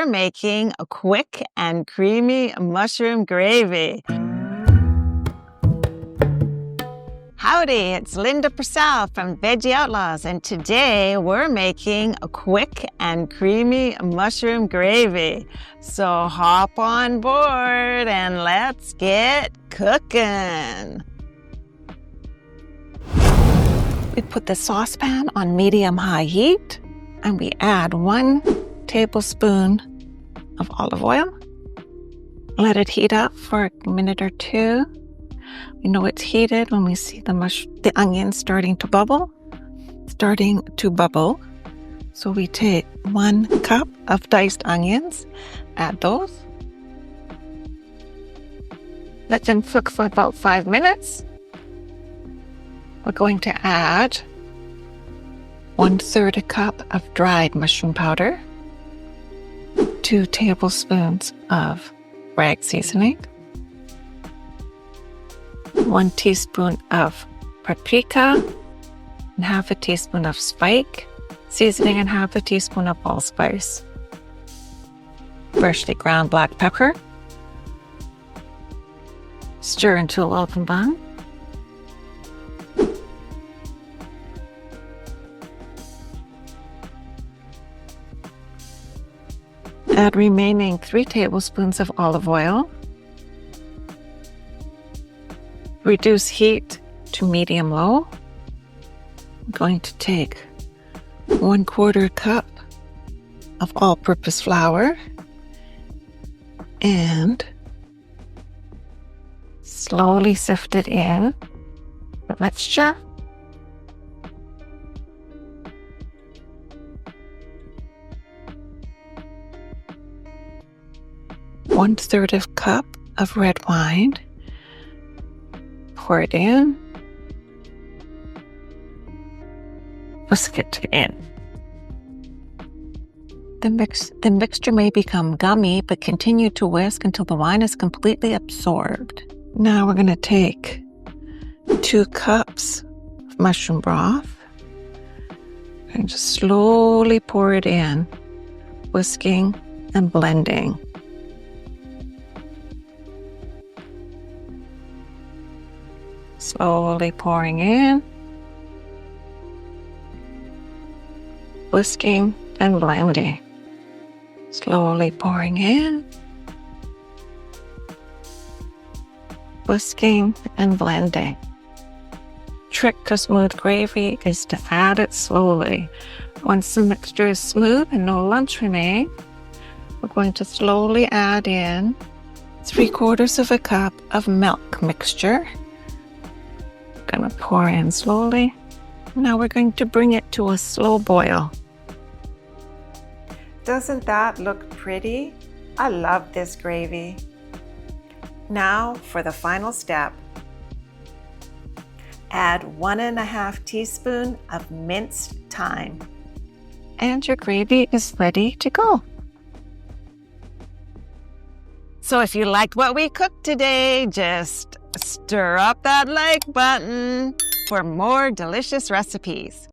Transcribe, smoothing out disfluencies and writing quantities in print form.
we're making a quick and creamy mushroom gravy. Howdy, it's Linda Purcell from Veggie Outlaws, and today we're making a quick and creamy mushroom gravy. So hop on board and let's get cooking. We put the saucepan on medium-high heat and we add 1 tablespoon of olive oil. Let it heat up for a minute or two. We know it's heated when we see the onions starting to bubble. So we take 1 cup of diced onions, add those. Let them cook for about 5 minutes. We're going to add 1/3 a cup of dried mushroom powder, 2 tablespoons of rag seasoning, 1 teaspoon of paprika, and 1/2 teaspoon of spike seasoning, and 1/2 teaspoon of allspice. Freshly ground black pepper. Stir until well combined. Add remaining 3 tablespoons of olive oil. Reduce heat to medium-low. I'm going to take 1/4 cup of all-purpose flour and slowly sift it in the mixture. One-third of cup of red wine. Pour it in. Whisk it in. The mixture may become gummy, but continue to whisk until the wine is completely absorbed. Now we're going to take 2 cups of mushroom broth and just slowly pour it in, whisking and blending. Slowly pouring in, whisking and blending. Slowly pouring in, whisking and blending. Trick to smooth gravy is to add it slowly. Once the mixture is smooth and no lumps remain, we're going to slowly add in 3/4 cup of milk mixture. Gonna pour in slowly. Now we're going to bring it to a slow boil. Doesn't that look pretty? I love this gravy. Now for the final step. Add 1.5 teaspoons of minced thyme. And your gravy is ready to go. So if you liked what we cooked today, just stir up that like button for more delicious recipes.